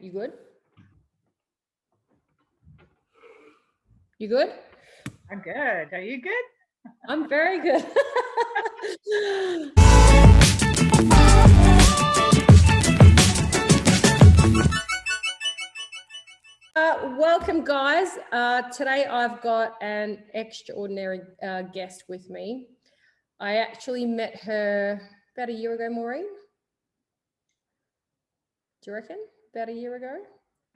you good? You good? I'm good. Are you good? I'm very good. Welcome, guys. Today I've got an extraordinary guest with me. I actually met her about a year ago, Maureen. Do you reckon? About a year ago?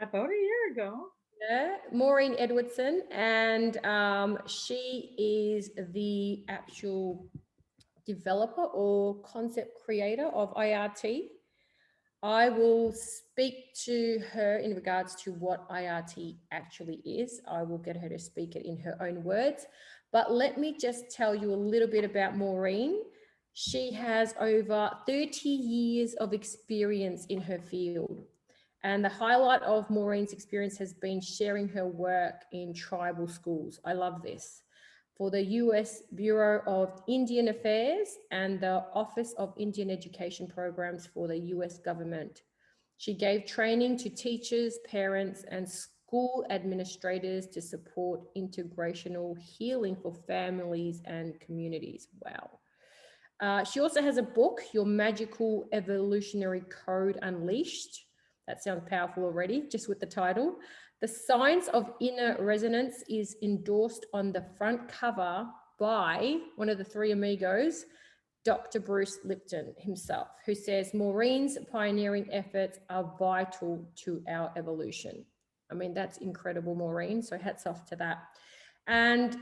About a year ago. Yeah, Maureen Edwardson, and she is the actual developer or concept creator of IRT. I will speak to her in regards to what IRT actually is. I will get her to speak it in her own words. But let me just tell you a little bit about Maureen. She has over 30 years of experience in her field. And the highlight of Maureen's experience has been sharing her work in tribal schools. I love this. For the US Bureau of Indian Affairs and the Office of Indian Education Programs for the US government. She gave training to teachers, parents, and school administrators to support integrational healing for families and communities. Wow. She also has a book, Your Magical Evolutionary Code Unleashed. That sounds powerful already, just with the title. The Science of Inner Resonance is endorsed on the front cover by one of the three amigos, Dr. Bruce Lipton himself, who says Maureen's pioneering efforts are vital to our evolution. I mean, that's incredible, Maureen. So hats off to that. And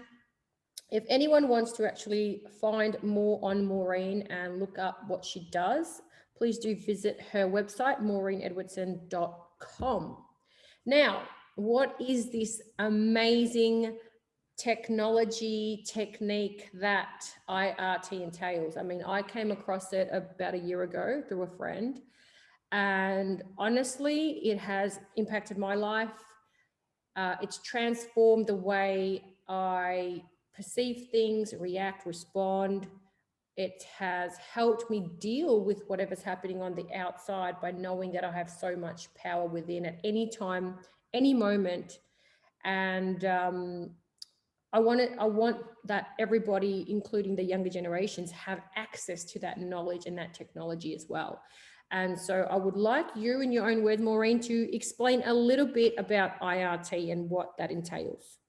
if anyone wants to actually find more on Maureen and look up what she does, please do visit her website, maureenedwardson.com. Now, what is this amazing technology technique that IRT entails? I mean, I came across it about a year ago through a friend, and honestly, it has impacted my life. It's transformed the way I perceive things, react, respond. It has helped me deal with whatever's happening on the outside by knowing that I have so much power within at any time, any moment. And I want that everybody, including the younger generations, have access to that knowledge and that technology as well. And so I would like you, in your own words, Maureen, to explain a little bit about IRT and what that entails.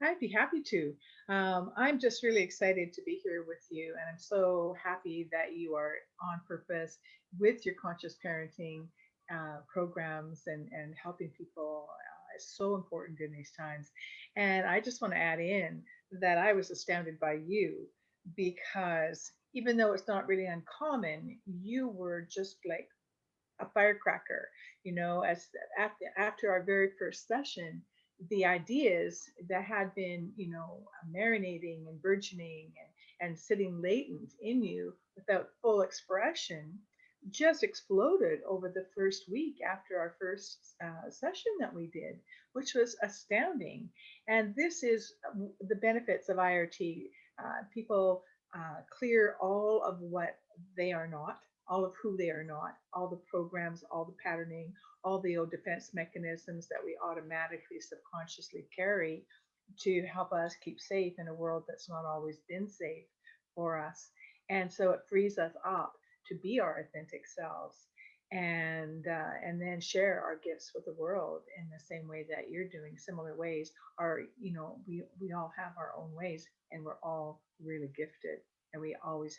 I'd be happy to. I'm just really excited to be here with you, and I'm so happy that you are on purpose with your conscious parenting programs and helping people is so important in these times. And I just want to add in that I was astounded by you because even though it's not really uncommon, you were just like a firecracker, as after our very first session, the ideas that had been, marinating and burgeoning and sitting latent in you without full expression just exploded over the first week after our first session that we did, which was astounding. And this is the benefits of IRT. People clear all of what they are not, all of who they are not, all the programs, all the patterning, all the old defense mechanisms that we automatically subconsciously carry to help us keep safe in a world that's not always been safe for us. And so it frees us up to be our authentic selves and then share our gifts with the world in the same way that you're doing, similar ways. We all have our own ways, and we're all really gifted, and we always,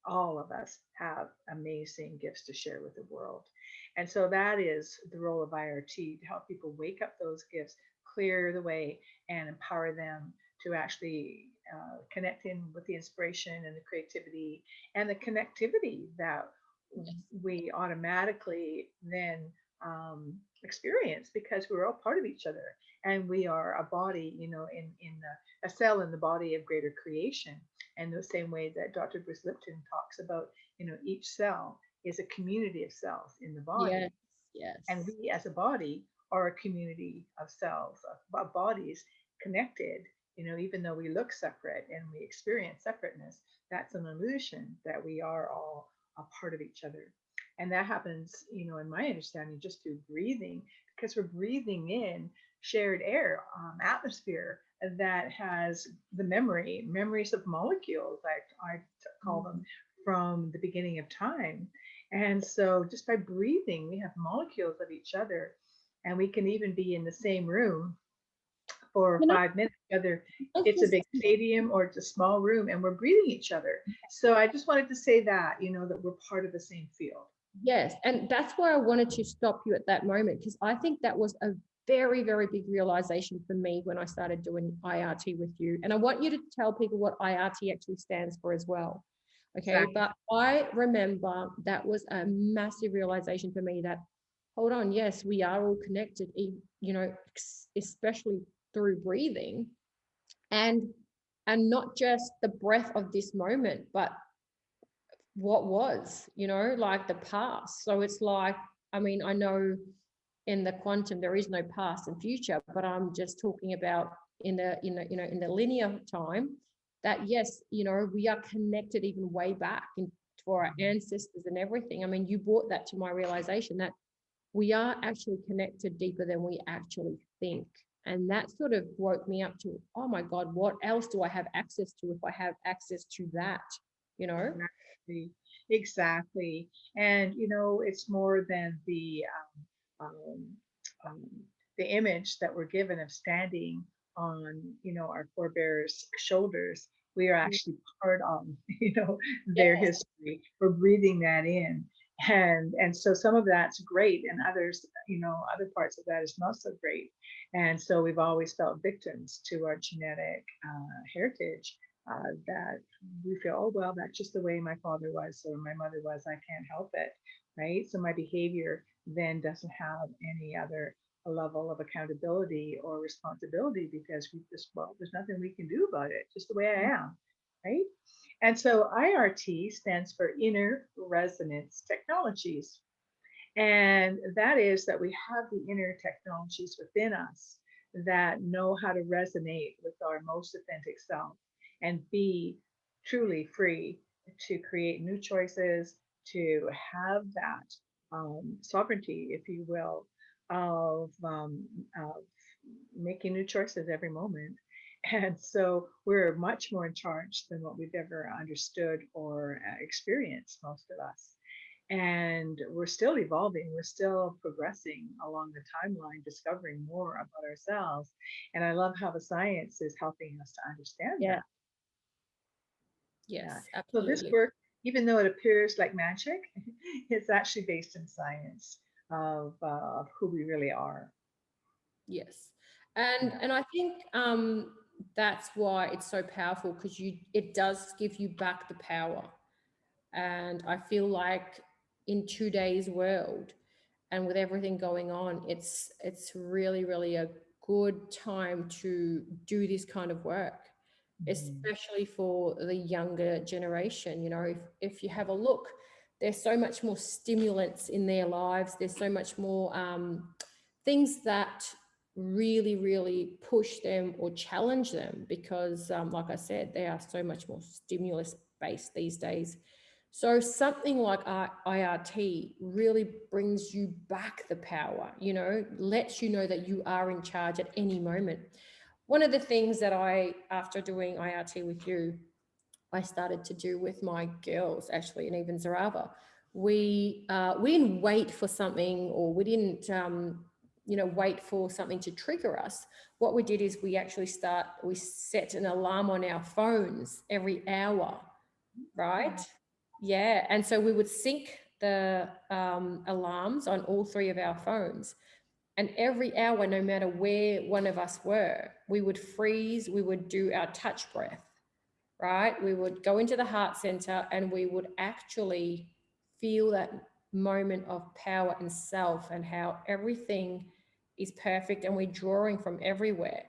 all of us have amazing gifts to share with the world. And so that is the role of IRT, to help people wake up those gifts, clear the way, and empower them to actually connect in with the inspiration and the creativity and the connectivity that we automatically then experience, because we're all part of each other, and we are a body, a cell in the body of greater creation. And the same way that Dr. Bruce Lipton talks about, each cell is a community of cells in the body. Yes, yes. And we as a body are a community of cells, of bodies connected. Even though we look separate and we experience separateness, that's an illusion, that we are all a part of each other. And that happens, in my understanding, just through breathing, because we're breathing in shared air, atmosphere that has the memories of molecules, like I call them, Mm. from the beginning of time. And so just by breathing, we have molecules of each other, and we can even be in the same room for You know, 5 minutes, whether it's it's a just big stadium or it's a small room, and we're breathing each other. So I just wanted to say that, that we're part of the same field. yes, and that's why I wanted to stop you at that moment, because I think that was a very, very big realization for me when I started doing IRT with you. And I want you to tell people what IRT actually stands for as well. Okay, Exactly. but I remember that was a massive realization for me that, hold on, yes, we are all connected, especially through breathing, and not just the breath of this moment, but what was, like the past. So it's like, I mean, I know in the quantum there is no past and future, but I'm just talking about in the linear time, that yes, we are connected even way back for our ancestors and everything. I mean, you brought that to my realization that we are actually connected deeper than we actually think. And that sort of woke me up to, oh my God, what else do I have access to if I have access to that, you know? Exactly. Exactly. And it's more than um, um, the image that we're given of standing on, our forebears' shoulders. We are actually part of, their Yes. history. We're breathing that in. And so some of that's great, and others, other parts of that is not so great. And so we've always felt victims to our genetic heritage, that we feel, oh, well, that's just the way my father was or my mother was. I can't help it. Right. So my behavior then doesn't have any other level of accountability or responsibility, because we just, well, there's nothing we can do about it, just the way I am. Right. And so IRT stands for Inner Resonance Technologies. And that is that we have the inner technologies within us that know how to resonate with our most authentic self and be truly free to create new choices, to have that sovereignty, if you will, of making new choices every moment. And so we're much more in charge than what we've ever understood or experienced, most of us. And we're still evolving, we're still progressing along the timeline, discovering more about ourselves. And I love how the science is helping us to understand Yeah. that. Yeah. Yes, So this absolutely. work, even though it appears like magic, it's actually based in science of who we really are. Yes. And I think that's why it's so powerful, because it does give you back the power. And I feel like in today's world and with everything going on, it's really, really a good time to do this kind of work, Mhm. especially for the younger generation. If you have a look, there's so much more stimulants in their lives. There's so much more things that really, really push them or challenge them, because, like I said, they are so much more stimulus based these days. So something like IRT really brings you back the power, lets you know that you are in charge at any moment. One of the things that after doing IRT with you, I started to do with my girls, actually, and even Zarava, we didn't wait for something, or we didn't wait for something to trigger us. What we did is we set an alarm on our phones every hour, right? Oh, Yeah, and so we would sync the alarms on all three of our phones. And every hour, no matter where one of us were, we would freeze, we would do our touch breath, right? We would go into the heart center and we would actually feel that moment of power and self, and how everything is perfect and we're drawing from everywhere.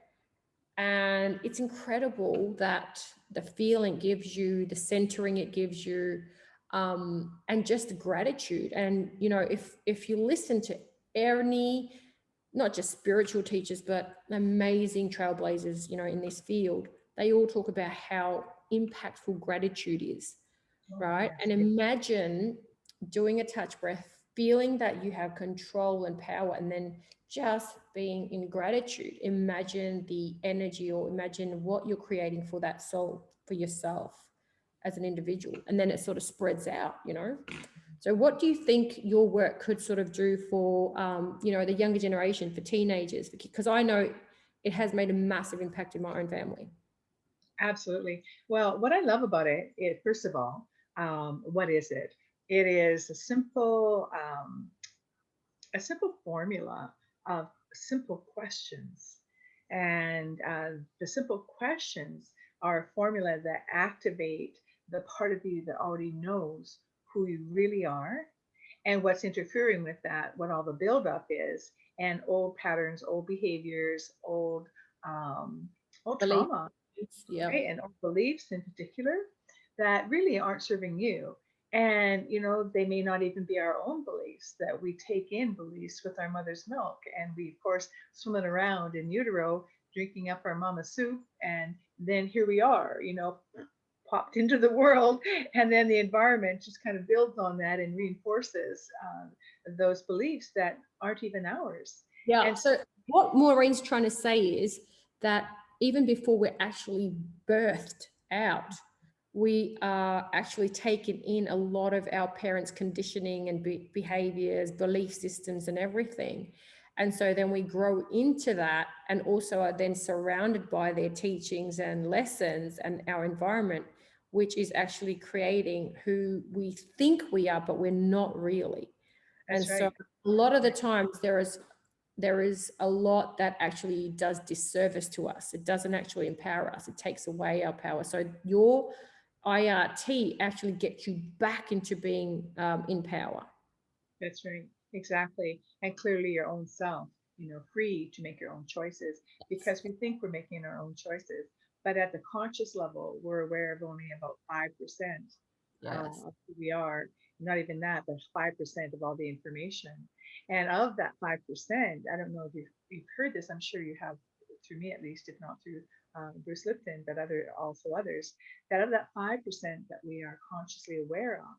And it's incredible that the feeling gives you, the centering it gives you, and just gratitude. And if you listen to any, not just spiritual teachers, but amazing trailblazers, in this field, they all talk about how impactful gratitude is, oh right? yes. And imagine doing a touch breath, feeling that you have control and power, and then just being in gratitude. Imagine the energy, or imagine what you're creating for that soul, for yourself as an individual. And then it sort of spreads out, you know? So what do you think your work could sort of do for, you know, the younger generation, for teenagers? Because I know it has made a massive impact in my own family. Absolutely. Well, what I love about it is, first of all, what is it? It is a simple formula of simple questions. And the simple questions are a formula that activate the part of you that already knows who you really are and what's interfering with that, what all the buildup is, and old patterns, old behaviors, um, old Believe. trauma, Yeah. right? And old beliefs in particular that really aren't serving you. And, they may not even be our own beliefs, that we take in beliefs with our mother's milk. And we, of course, swimming around in utero, drinking up our mama's soup. And then here we are, popped into the world. And then the environment just kind of builds on that and reinforces those beliefs that aren't even ours. Yeah. And so, So what Maureen's trying to say is that even before we're actually birthed out, we are actually taking in a lot of our parents' conditioning and behaviors, belief systems, and everything. And so then we grow into that, and also are then surrounded by their teachings and lessons and our environment, which is actually creating who we think we are, but we're not really. And that's so right. a lot of the times there is a lot that actually does disservice to us. It doesn't actually empower us. It takes away our power. So your IRT actually gets you back into being in power. That's right. Exactly. And clearly your own self, free to make your own choices because we think we're making our own choices. But at the conscious level, we're aware of only about 5% Yes. of who we are. Not even that, but 5% of all the information. And of that 5%, I don't know if you've heard this, I'm sure you have through me at least, if not through Bruce Lipton, but also others, that of that 5% that we are consciously aware of,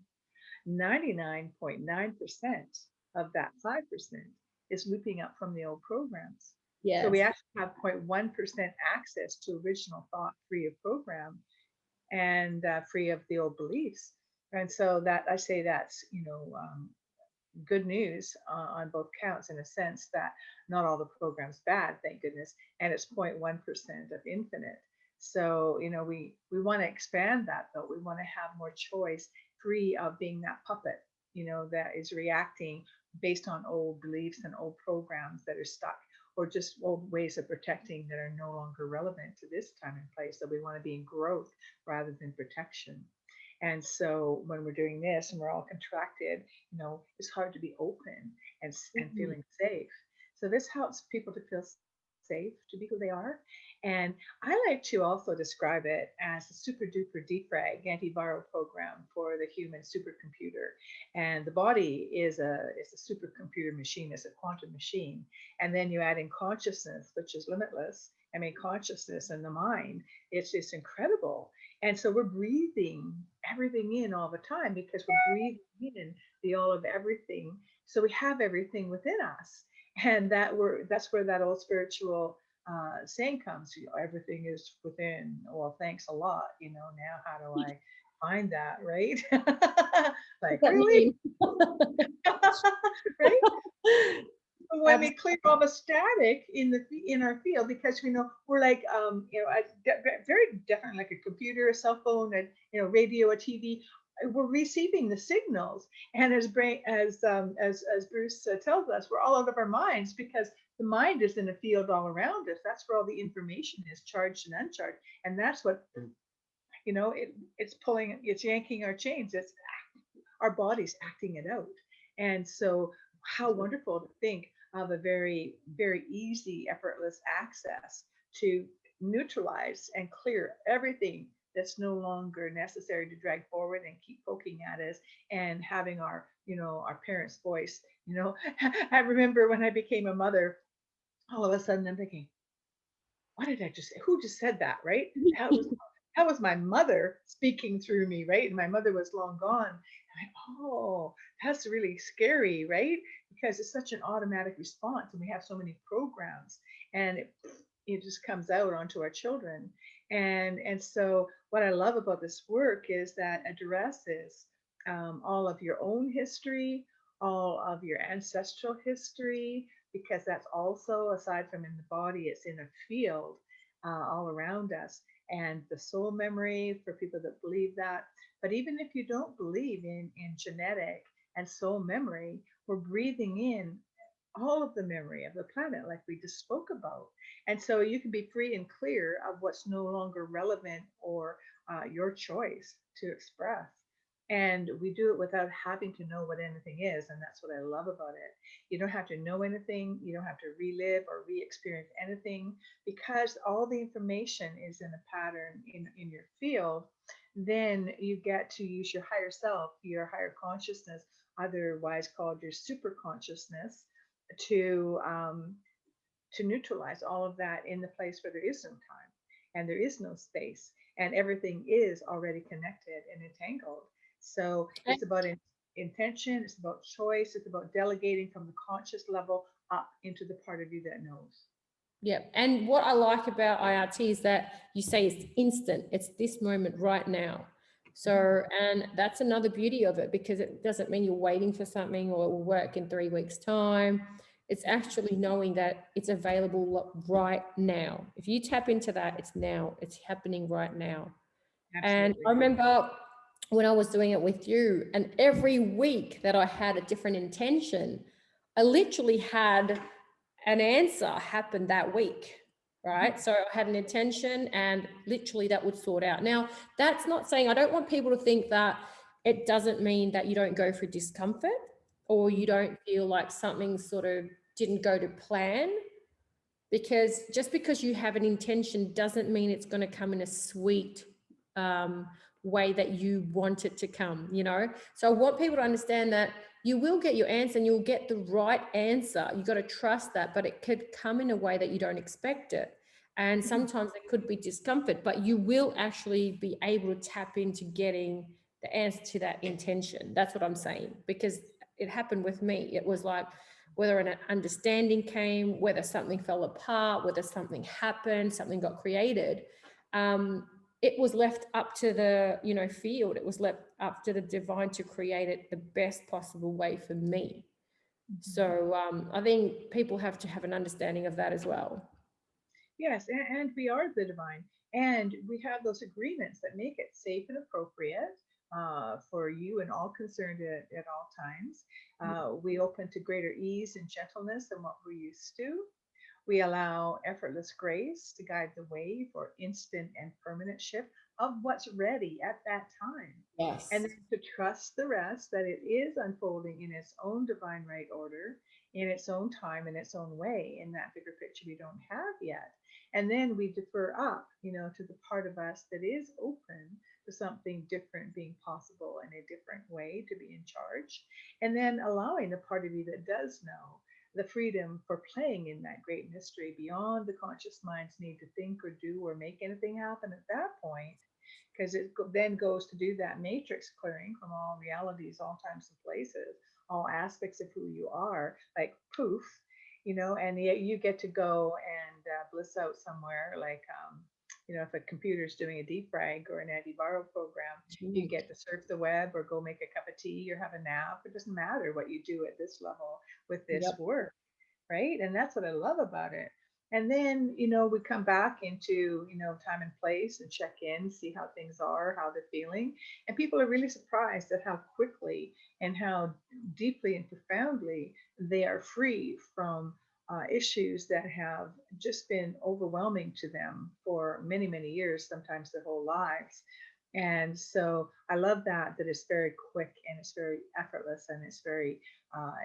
99.9% of that 5% is looping up from the old programs. So we Yes. actually have 0.1% access to original thought free of program and free of the old beliefs. And so that I say that's, good news on both counts in a sense that not all the programs bad, thank goodness, and it's 0.1% of infinite. So we want to expand that though. We want to have more choice, free of being that puppet, that is reacting based on old beliefs and old programs that are stuck, or just old ways of protecting that are no longer relevant to this time and place. So we want to be in growth rather than protection. And so when we're doing this and we're all contracted, it's hard to be open and Mhm. feeling safe. So this helps people to feel safe to be who they are. And I like to also describe it as a super duper defrag antiviral program for the human supercomputer. And the body is a supercomputer machine, it's a quantum machine. And then you add in consciousness, which is limitless. I mean, consciousness and the mind, it's just incredible. And so we're breathing everything in all the time because we're breathing in the all of everything. So we have everything within us. And that's where that old spiritual saying comes, everything is within. Well, thanks a lot. Now how do I find that, right? What Like, does that really? mean? Right? When we Absolutely. clear all the static in our field, because we know we're like very different, like a computer, a cell phone, and radio, a TV. We're receiving the signals, and as Bruce tells us, we're all out of our minds because the mind is in a field all around us. That's where all the information is, charged and uncharged, and that's what it's pulling, it's yanking our chains. It's our body's acting it out. And so, how wonderful to think of a very, very easy, effortless access to neutralize and clear everything that's no longer necessary to drag forward and keep poking at us and having our parents' voice. I remember when I became a mother, all of a sudden I'm thinking, what did I just say? Who just said that, right? That was my mother speaking through me, right? And my mother was long gone. Oh, that's really scary, right? Because it's such an automatic response, and we have so many programs, and it just comes out onto our children. And so, what I love about this work is that addresses all of your own history, all of your ancestral history, because that's also, aside from in the body, it's in a field all around us, and the soul memory for people that believe that. But even if you don't believe in genetic and soul memory, we're breathing in all of the memory of the planet, like we just spoke about. And so you can be free and clear of what's no longer relevant or your choice to express. And we do it without having to know what anything is. And that's what I love about it. You don't have to know anything, you don't have to relive or re experience anything, because all the information is in a pattern in your field. Then you get to use your higher self, your higher consciousness, otherwise called your super consciousness, to neutralize all of that in the place where there is no time and there is no space, and everything is already connected and entangled. So it's about intention, it's about choice, it's about delegating from the conscious level up into the part of you that knows. Yeah. And what I like about IRT is that you say it's instant, it's this moment right now. Mhm. So, and that's another beauty of it, because it doesn't mean you're waiting for something or it will work in 3 weeks' time. It's actually knowing that it's available right now. If you tap into that, it's now, it's happening right now. And I Absolutely. remember when I was doing it with you, and every week that I had a different intention, I literally had an answer happen that week, Mhm. right? So I had an intention and literally that would sort out. Now, that's not saying, I don't want people to think that it doesn't mean that you don't go through discomfort or you don't feel like something sort of didn't go to plan, because just because you have an intention doesn't mean it's going to come in a sweet um, way that you want it to come, you know? So I want people to understand that you will get your answer and you'll get the right answer. You got to trust that, but it could come in a way that you don't expect it. And Mhm. sometimes there could be discomfort, but you will actually be able to tap into getting the answer to that intention. That's what I'm saying, because it happened with me. It was like, whether an understanding came, whether something fell apart, whether something happened, something got created, it was left up to the, you know, field. It was left up to the divine to create it the best possible way for me. Mhm. So I think people have to have an understanding of that as well. Yes, and we are the divine. And we have those agreements that make it safe and appropriate for you and all concerned at all times. We open to greater ease and gentleness than what we're used to. We allow effortless grace to guide the way for instant and permanent shift of what's ready at that time. And Yes. then to trust the rest, that it is unfolding in its own divine right order, in its own time, in its own way, in that bigger picture we don't have yet. And then we defer up, to the part of us that is open to something different being possible in a different way to be in charge. And then allowing the part of you that does know the freedom for playing in that great mystery beyond the conscious mind's need to think or do or make anything happen at that point, because it then goes to do that matrix clearing from all realities, all times and places, all aspects of who you are, like poof, and yet you get to go and bliss out somewhere, like if a computer's doing a deep frag or an antiviral program, you get to surf the web or go make a cup of tea or have a nap. It doesn't matter what you do at this level with this Yep. work, right? And that's what I love about it. And then, we come back into, time and place and check in, see how things are, how they're feeling. And people are really surprised at how quickly and how deeply and profoundly they are free from issues that have just been overwhelming to them for many, many years, sometimes their whole lives. And so I love that it's very quick and it's very effortless and it's very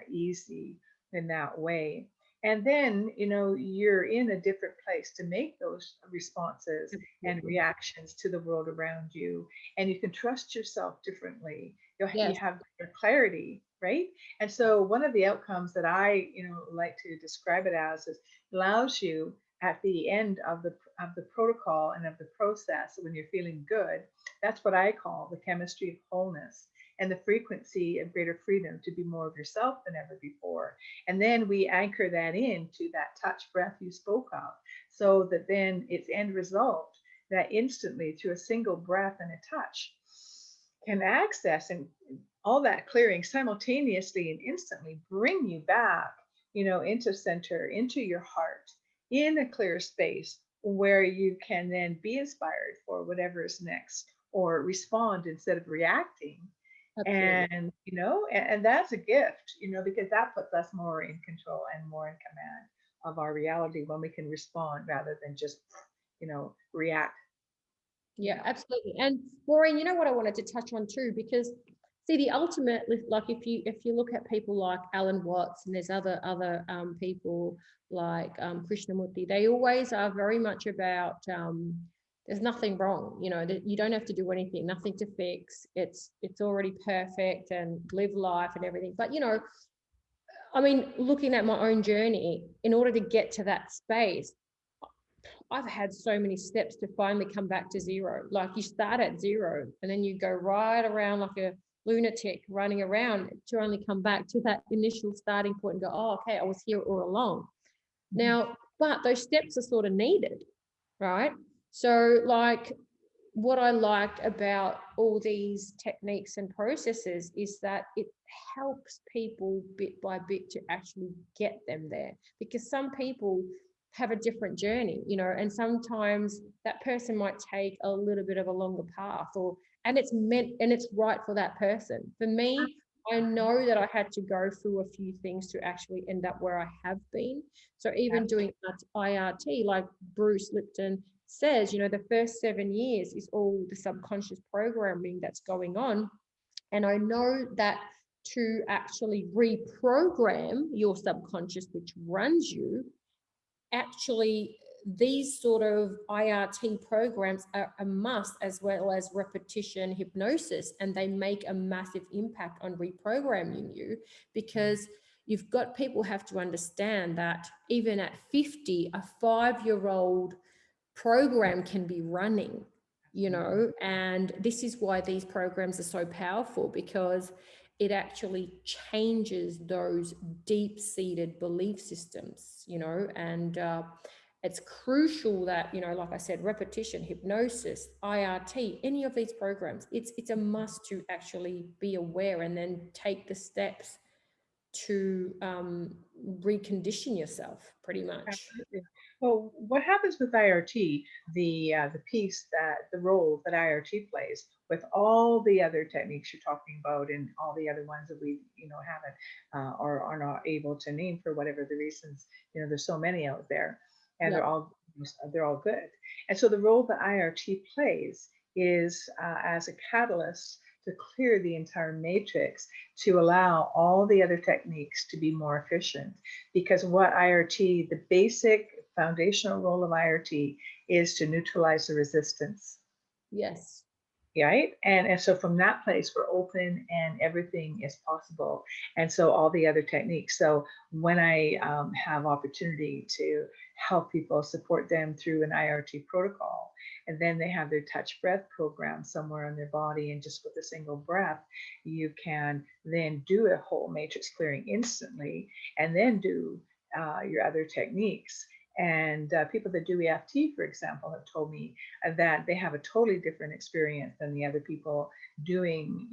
easy in that way. And then, you're in a different place to make those responses and Absolutely. reactions to the world around you. And you can trust yourself differently. You Yes. have greater clarity, right? And so one of the outcomes that I, like to describe it as is allows you at the end of the protocol and of the process when you're feeling good. That's what I call the chemistry of wholeness. and the frequency of greater freedom to be more of yourself than ever before. And then we anchor that into that touch breath you spoke of, so that then its end result, that instantly through a single breath and a touch, can access and all that clearing simultaneously and instantly bring you back, into center, into your heart, in a clear space where you can then be inspired for whatever is next or respond instead of reacting. Absolutely. And that's a gift, because that puts us more in control and more in command of our reality when we can respond rather than just, react. Yeah, Yeah. absolutely. And Maureen, you know what I wanted to touch on too, because see the ultimate, like if you look at people like Alan Watts and there's other people like Krishnamurti, they always are very much about there's nothing wrong, that you don't have to do anything, nothing to fix. It's already perfect and live life and everything. But I mean, looking at my own journey, in order to get to that space, I've had so many steps to finally come back to zero. Like you start at zero and then you go right around like a lunatic running around to only come back to that initial starting point and go, oh, okay, I was here all along. Mhm. Now, but those steps are sort of needed, right? So, like, what I like about all these techniques and processes is that it helps people bit by bit to actually get them there, because some people have a different journey, and sometimes that person might take a little bit of a longer path, or and it's meant and it's right for that person. For me, I know that I had to go through a few things to actually end up where I have been. So even doing that IRT, like Bruce Lipton says, the first 7 years is all the subconscious programming that's going on. And I know that to actually reprogram your subconscious, which runs you, actually these sort of IRT programs are a must, as well as repetition hypnosis, and they make a massive impact on reprogramming you, because you've got people have to understand that even at 50, a 5-year-old program can be running, and this is why these programs are so powerful, because it actually changes those deep-seated belief systems, and it's crucial that, like I said, repetition, hypnosis, IRT, any of these programs, it's a must to actually be aware and then take the steps to recondition yourself, pretty much. Absolutely. Well, what happens with IRT, the piece that the role that IRT plays with all the other techniques you're talking about and all the other ones that we haven't or are not able to name for whatever the reasons. There's so many out there, and Yeah. they're all good. And so the role that IRT plays is as a catalyst to clear the entire matrix to allow all the other techniques to be more efficient. Because what IRT, the basic foundational role of IRT is to neutralize the resistance, Yes. right? And so from that place, we're open and everything is possible. And so all the other techniques. So when I have opportunity to help people, support them through an IRT protocol, and then they have their touch breath program somewhere in their body, and just with a single breath, you can then do a whole matrix clearing instantly, and then do your other techniques. And people that do EFT, for example, have told me that they have a totally different experience than the other people doing,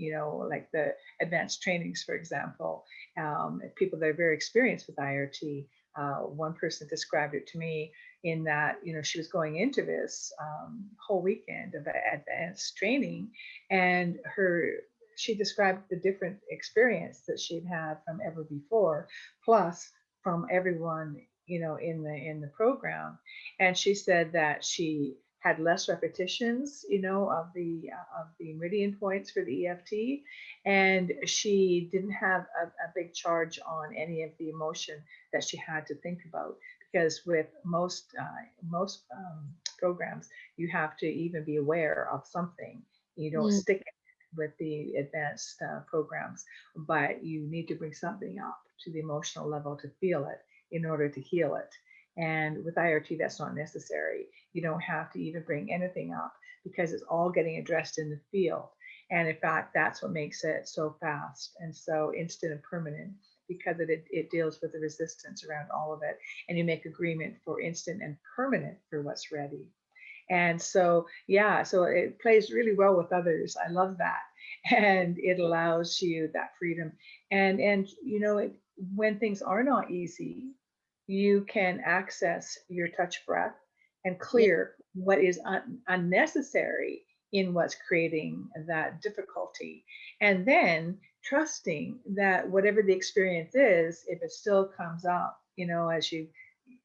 like the advanced trainings, for example. People that are very experienced with IRT. One person described it to me in that, she was going into this whole weekend of advanced training, and she described the different experience that she'd had from ever before, plus from everyone in the program. And she said that she had less repetitions of the meridian points for the EFT, and she didn't have a big charge on any of the emotion that she had to think about, because with most programs you have to even be aware of something. You don't Mm. stick with the advanced programs, but you need to bring something up to the emotional level to feel it in order to heal it. And with IRT, that's not necessary. You don't have to even bring anything up, because it's all getting addressed in the field. And in fact, that's what makes it so fast and so instant and permanent, because it deals with the resistance around all of it. And you make agreement for instant and permanent for what's ready. And so, yeah, so it plays really well with others. I love that. And it allows you that freedom. And when things are not easy, you can access your touch breath and Yeah, clear what is unnecessary in what's creating that difficulty. And then trusting that whatever the experience is, if it still comes up, as you've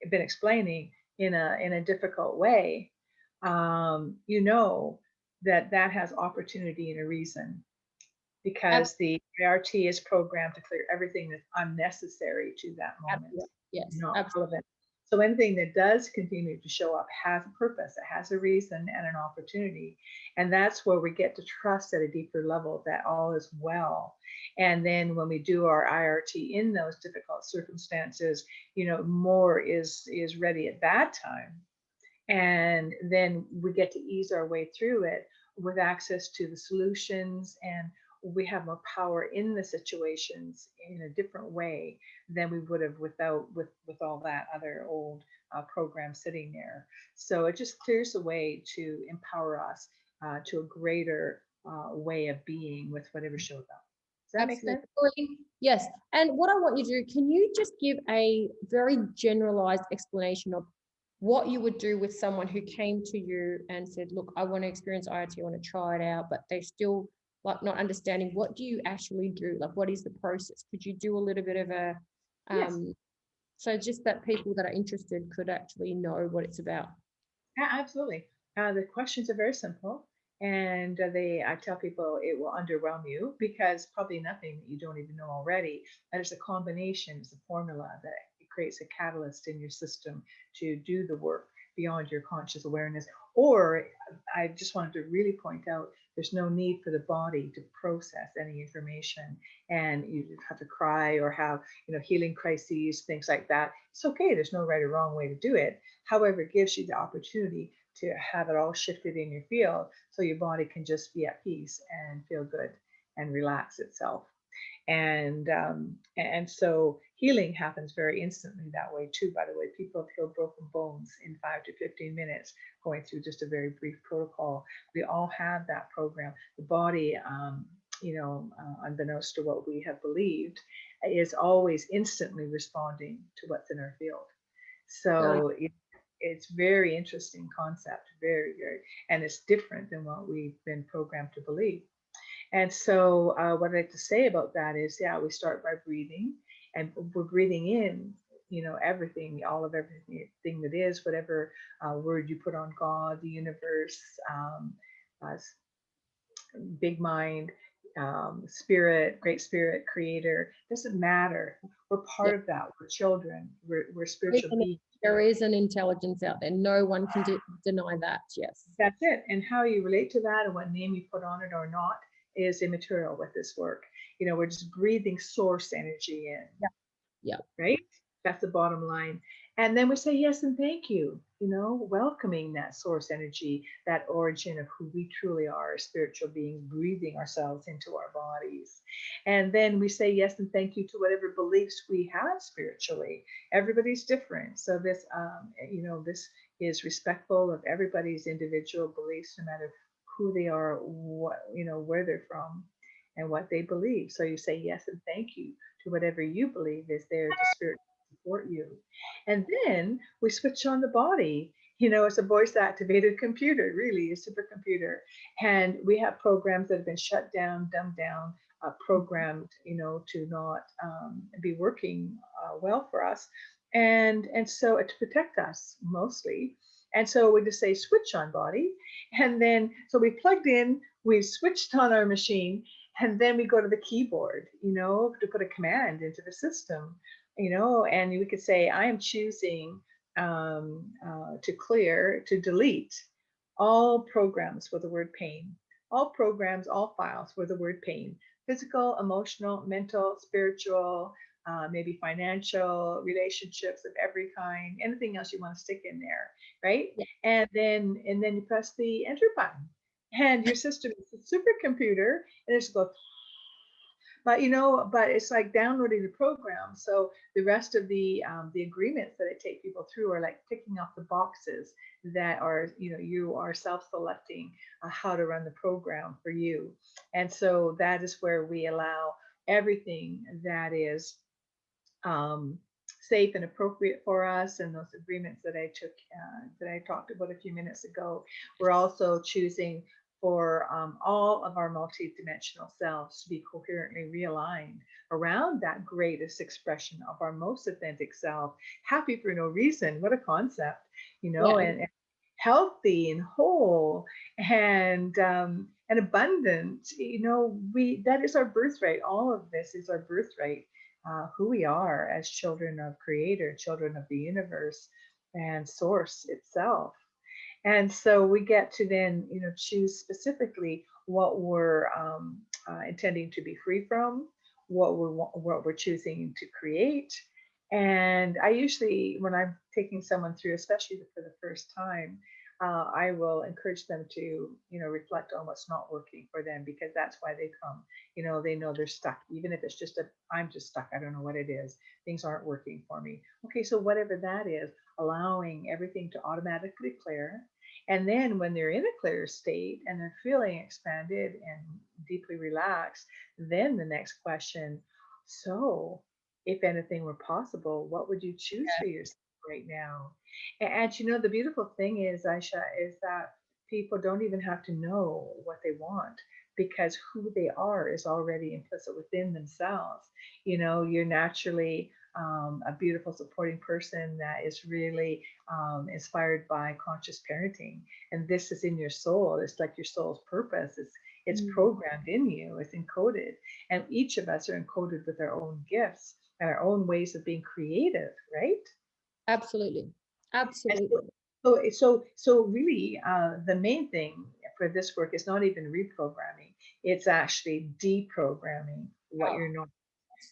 been explaining, in a difficult way, you know that that has opportunity and a reason, because the ART is programmed to clear everything that's unnecessary to that moment, absolutely. Yes, not absolutely. relevant. So anything that does continue to show up has a purpose, it has a reason and an opportunity. And that's where we get to trust at a deeper level that all is well. And then when we do our IRT in those difficult circumstances, more is ready at that time, and then we get to ease our way through it with access to the solutions, and we have more power in the situations in a different way than we would have with all that other old program sitting there. So it just clears the way to empower us to a greater way of being with whatever shows up. Does that make Absolutely. sense? Maureen, yes. And what I want you to do, can you just give a very generalized explanation of what you would do with someone who came to you and said, look, I want to experience IoT, I want to try it out, but they still like not understanding, what do you actually do? Like, what is the process? Could you do a little bit of a, Yes. so just that people that are interested could actually know what it's about? Absolutely. The questions are very simple, and I tell people it will underwhelm you, because probably nothing that you don't even know already. And it's a combination, it's a formula that it creates a catalyst in your system to do the work beyond your conscious awareness. Or I just wanted to really point out there's no need for the body to process any information, and you have to cry or have healing crises, things like that. It's okay. There's no right or wrong way to do it. However, it gives you the opportunity to have it all shifted in your field, so your body can just be at peace and feel good and relax itself. And so healing happens very instantly that way too. By the way, people have healed broken bones in 5 to 15 minutes, going through just a very brief protocol. We all have that program. The body, unbeknownst to what we have believed, is always instantly responding to what's in our field. Brilliant. So it's very interesting concept, very, very, and it's different than what we've been programmed to believe. And so what I like to say about that is, yeah, we start by breathing, and we're breathing in, everything, all of everything that is, whatever word you put on God, the universe, uh, big mind, spirit, great spirit, creator, doesn't matter. We're Yeah. part of that. We're children. We're There is spiritual an beings. there is an intelligence out there. No one can deny that. Yes. That's it. And how you relate to that and what name you put on it or not is immaterial with this work. We're just breathing source energy in, Yeah. Yeah. right? That's the bottom line. And then we say yes and thank you, welcoming that source energy, that origin of who we truly are, a spiritual being, breathing ourselves into our bodies. And then we say yes and thank you to whatever beliefs we have spiritually. Everybody's different. So this is respectful of everybody's individual beliefs, no matter who they are, where they're from, and what they believe. So you say yes and thank you to whatever you believe is there to spirit support you. And then we switch on the body. It's a voice activated computer, really a supercomputer. And we have programs that have been shut down, dumbed down, programmed, to not be working well for us. And so to protect us mostly. And so we just say switch on body. And then, so we plugged in, we switched on our machine, and then we go to the keyboard, to put a command into the system, and we could say, I am choosing to clear, to delete all programs with the word pain, all programs, all files with the word pain, physical, emotional, mental, spiritual, maybe financial, relationships of every kind, anything else you want to stick in there, right? Yeah. And then you press the enter button. and your system is a supercomputer, and it's go, but but it's like downloading the program. So the rest of the agreements that I take people through are like ticking off the boxes that are, you are self-selecting how to run the program for you. And so that is where we allow everything that is um, safe and appropriate for us. And those agreements that I took, that I talked about a few minutes ago, we're also choosing for all of our multidimensional selves to be coherently realigned around that greatest expression of our most authentic self. Happy for no reason. What a concept, Yeah, and healthy and whole and abundant. We that is our birthright. All of this is our birthright, who we are as children of creator, children of the universe and source itself. And so we get to then, choose specifically what we're intending to be free from, what we're choosing to create. And I usually, when I'm taking someone through, especially for the first time, I will encourage them to, reflect on what's not working for them, because that's why they come. They know they're stuck, even if it's just I'm just stuck. I don't know what it is. Things aren't working for me. Okay, so whatever that is, allowing everything to automatically clear. And then when they're in a clear state and they're feeling expanded and deeply relaxed, then the next question, so if anything were possible, what would you choose for yourself right now? And the beautiful thing is, Aisha, is that people don't even have to know what they want, because who they are is already implicit within themselves. You're naturally a beautiful supporting person that is really inspired by conscious parenting, and this is in your soul. It's like your soul's purpose. It's mm, programmed in you. It's encoded, and each of us are encoded with our own gifts and our own ways of being creative, right? absolutely, And so, absolutely. so really, the main thing for this work is not even reprogramming; it's actually deprogramming what Wow. you're not.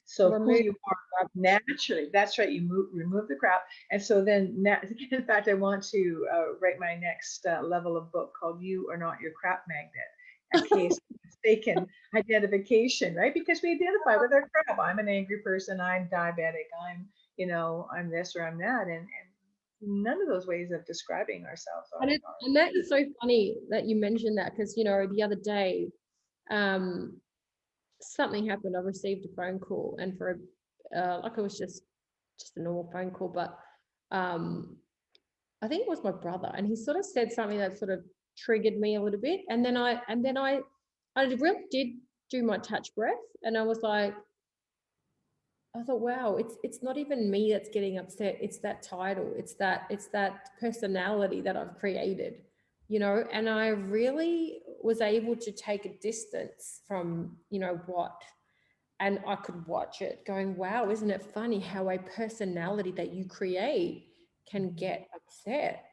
So who Remove you are rubbish. naturally. That's right. Remove the crap. And so then, in fact, I want to write my next level of book called "You Are Not Your Crap Magnet." A case mistaken identification, right? Because we identify with our crap. I'm an angry person. I'm diabetic. I'm this or I'm that, and none of those ways of describing ourselves are. And that is so funny that you mentioned that, because the other day, um, something happened. I received a phone call, and for like it was just a normal phone call, but um, I think it was my brother, and he sort of said something that sort of triggered me a little bit, and then I really did do my touch breath, and I was like, I thought, wow, it's not even me that's getting upset. It's that title. It's that personality that I've created, and I really was able to take a distance from, what, and I could watch it going, wow, isn't it funny how a personality that you create can get upset?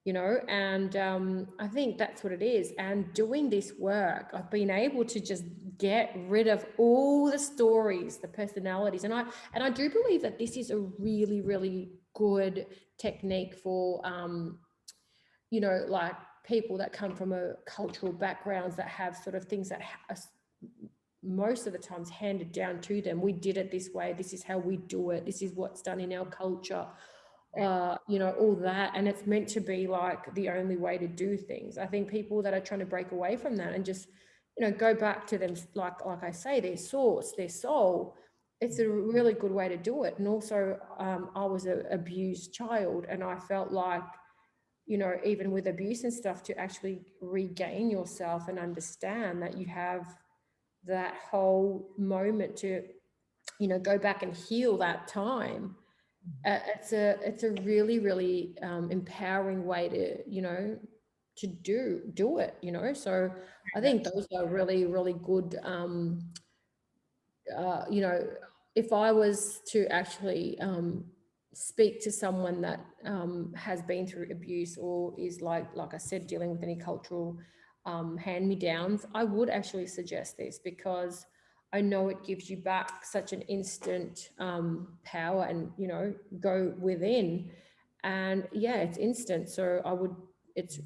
And I think that's what it is. And doing this work, I've been able to just get rid of all the stories, the personalities, and I do believe that this is a really, really good technique for like people that come from a cultural backgrounds that have sort of things that most of the times handed down to them. We did it this way. This is how we do it. This is what's done in our culture. All that, and it's meant to be like the only way to do things. I think people that are trying to break away from that and just, go back to them, like I say, their source, their soul. It's a really good way to do it. And also, I was an abused child, and I felt like, even with abuse and stuff, to actually regain yourself and understand that you have that whole moment to, go back and heal that time. It's a really, really empowering way to, to do it, so I think those are really, really good. uh, you know if I was to actually speak to someone that has been through abuse, or is like I said, dealing with any cultural hand-me-downs, I would actually suggest this, because I know it gives you back such an instant power, and go within, and yeah, it's instant. So I would it's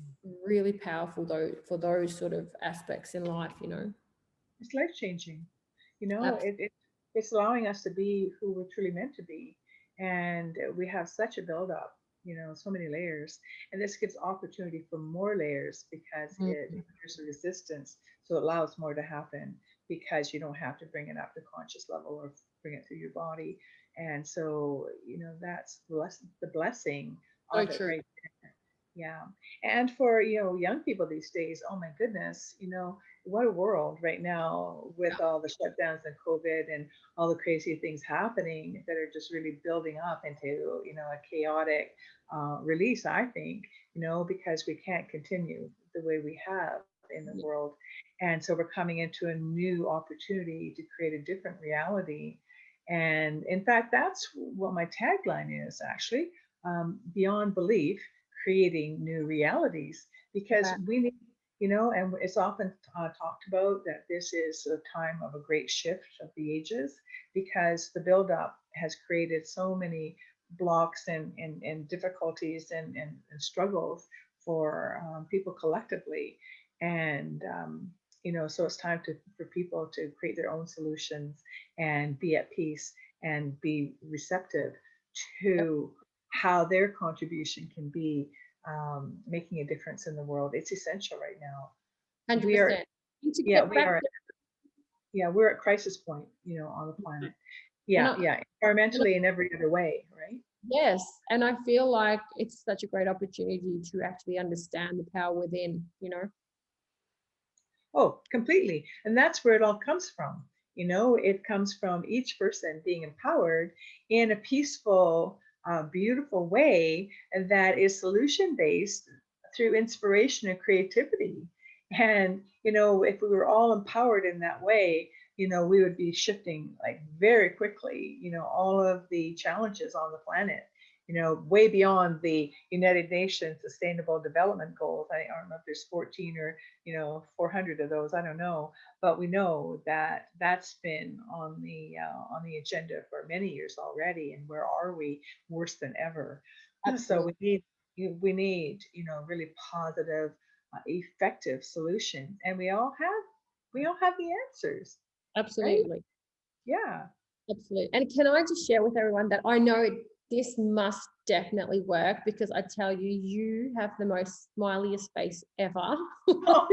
really powerful though for those sort of aspects in life, It's life changing. You know, Abs- it's allowing us to be who we're truly meant to be. And we have such a buildup, so many layers. And this gives opportunity for more layers because it mm, there's a resistance. So it allows more to happen because you don't have to bring it up to conscious level or bring it through your body. And so, that's the blessing so of it true. right there. Yeah. And for, young people these days, oh my goodness, what a world right now with all the shutdowns and COVID and all the crazy things happening that are just really building up into, a chaotic release, I think, because we can't continue the way we have in the Yeah, world. And so we're coming into a new opportunity to create a different reality. And in fact, that's what my tagline is actually, beyond belief, creating new realities, because wow, we need, and it's often talked about that this is a time of a great shift of the ages because the buildup has created so many blocks and difficulties and struggles for people collectively. And, so it's time for people to create their own solutions and be at peace and be receptive yep, to how their contribution can be making a difference in the world. It's essential right now. We are, 100%. And to yeah, get we back are, to, yeah, we're at crisis point, on the planet. and Yeah, I, yeah, and I environmentally in every other way, right? yes, and I feel like it's such a great opportunity to actually understand the power within. Oh, completely. And that's where it all comes from. It comes from each person being empowered in a peaceful, beautiful way that is solution based through inspiration and creativity. And, if we were all empowered in that way, we would be shifting like very quickly, all of the challenges on the planet, way beyond the United Nations Sustainable Development Goals. I don't know if there's 14 or 400 of those, I don't know, but we know that that's been on the agenda for many years already. And where are we? Worse than ever. So Absolutely, we need really positive, effective solutions, and we all have the answers, right? absolutely. Yeah. Absolutely. And can I just share with everyone that I know this must definitely work because I tell you, you have the most smiliest face ever. Oh,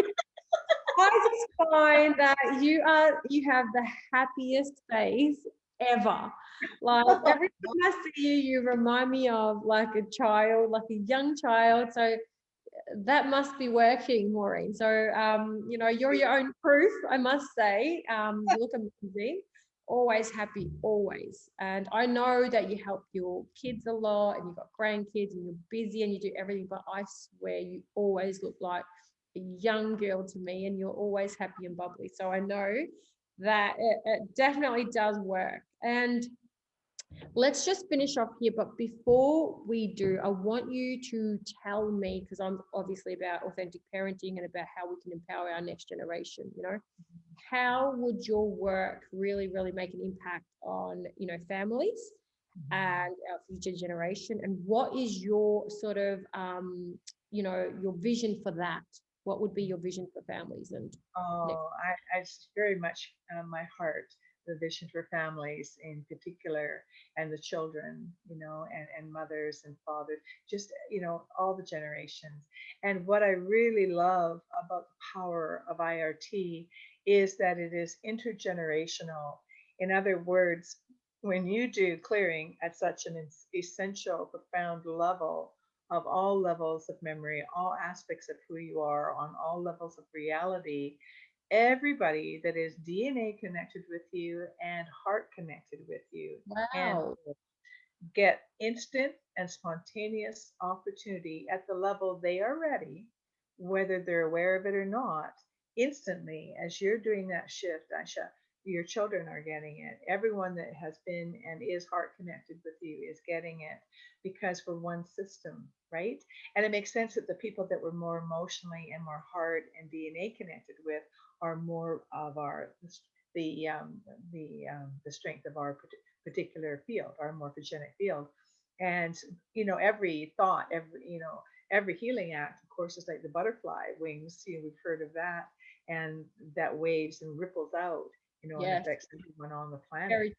I just find that you have the happiest face ever. Like every time I see you, you remind me of like a child, like a young child. So that must be working, Maureen. So you're your own proof, I must say. You look amazing, always happy, always. And I know that you help your kids a lot and you've got grandkids and you're busy and you do everything, but I swear you always look like a young girl to me and you're always happy and bubbly. So I know that it definitely does work. And let's just finish off here. But before we do, I want you to tell me, because I'm obviously about authentic parenting and about how we can empower our next generation. How would your work really, really make an impact on, families and our future generation? And what is your sort of, your vision for that? What would be your vision for families and next? Oh, it's very much my heart, the vision for families in particular, and the children, and mothers and fathers, just, all the generations. And what I really love about the power of IRT is that it is intergenerational. In other words, when you do clearing at such an essential, profound level, of all levels of memory, all aspects of who you are, on all levels of reality, everybody that is DNA connected with you and heart connected with you and Wow. get instant and spontaneous opportunity at the level they are ready, whether they're aware of it or not, instantly as you're doing that shift, Aisha. Your children are getting it. Everyone that has been and is heart connected with you is getting it because we're one system, right? And it makes sense that the people that we're more emotionally and more heart and DNA connected with are more of our the the strength of our particular field, our morphogenic field. And every thought, every healing act, of course, is like the butterfly wings. We've heard of that, and that waves and ripples out, and Yes, affects everyone on the planet, very,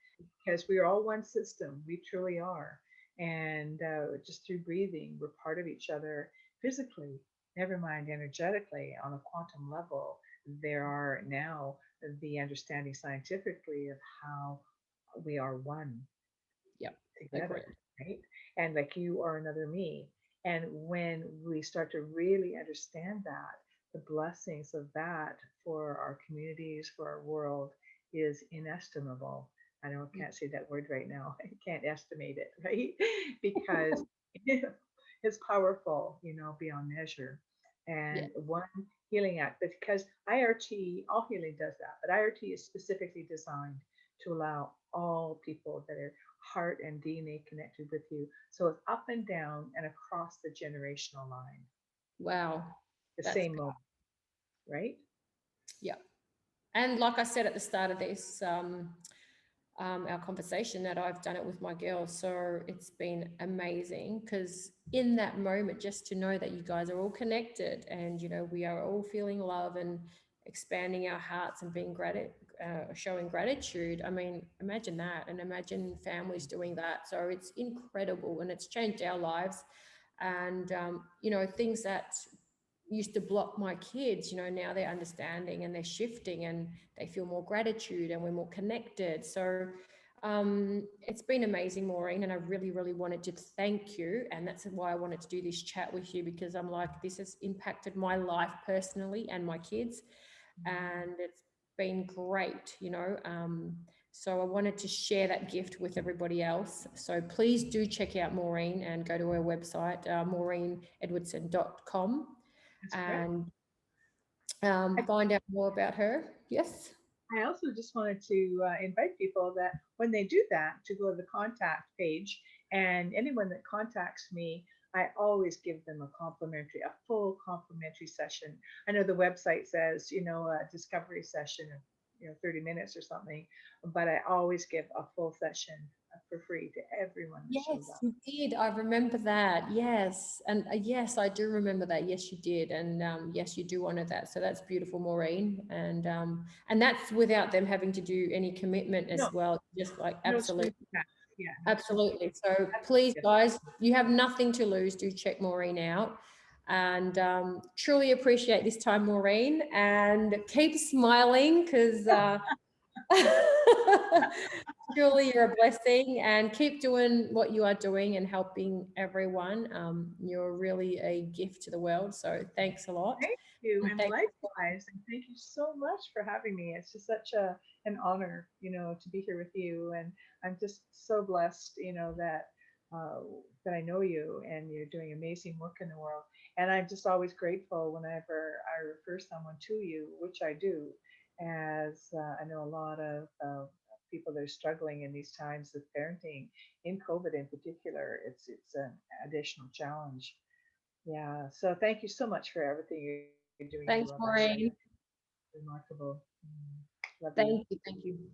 because we are all one system. We truly are. And just through breathing, we're part of each other physically, never mind energetically on a quantum level. There are now the understanding scientifically of how we are one yep, together, agreed. right? And like you are another me. And when we start to really understand that, the blessings of that for our communities, for our world, is inestimable. I know I can't say that word right now. I can't estimate it, right? Because it's powerful, beyond measure. Yeah, And one healing act, because IRT, all healing does that, but IRT is specifically designed to allow all people that are heart and DNA connected with you. So it's up and down and across the generational line, wow, the that's same moment, right? yeah. And like I said at the start of this, our conversation, that I've done it with my girls. So it's been amazing because in that moment, just to know that you guys are all connected and, we are all feeling love and expanding our hearts and being showing gratitude. I mean, imagine that, and imagine families doing that. So it's incredible, and it's changed our lives. And, things that used to block my kids, now they're understanding and they're shifting and they feel more gratitude and we're more connected. So it's been amazing, Maureen, and I really, really wanted to thank you. And that's why I wanted to do this chat with you, because I'm like, this has impacted my life personally and my kids. And it's been great, so I wanted to share that gift with everybody else. So please do check out Maureen and go to her website, maureenedwardson.com, That's correct. and I, find out more about her. Yes. I also just wanted to invite people that when they do that, to go to the contact page, and anyone that contacts me, I always give them a full complimentary session. I know the website says, a discovery session of, 30 minutes or something, but I always give a full session for free to everyone that shows Yes, up. you did. I remember that. Yes. And yes, I do remember that. Yes, you did. And yes, you do honor that. So that's beautiful, Maureen. And that's without them having to do any commitment No, as well. Just like no absolutely. strings attached. Yeah, no strings Absolutely. So attached. please, Yes. guys, you have nothing to lose. Do check Maureen out. And truly appreciate this time, Maureen. And keep smiling, because surely you're a blessing, and keep doing what you are doing and helping everyone. You're really a gift to the world. So thanks a lot. Thank you, And and thanks. likewise, and thank you so much for having me. It's just such an honor, to be here with you, and I'm just so blessed, uh, that I know you and you're doing amazing work in the world. And I'm just always grateful whenever I refer someone to you, which I do, as I know a lot of people that are struggling in these times of parenting, in COVID in particular. It's an additional challenge. Yeah. So thank you so much for everything you're doing in the world. Thanks, That's Maureen. remarkable. Love you. Thank you. Thank you.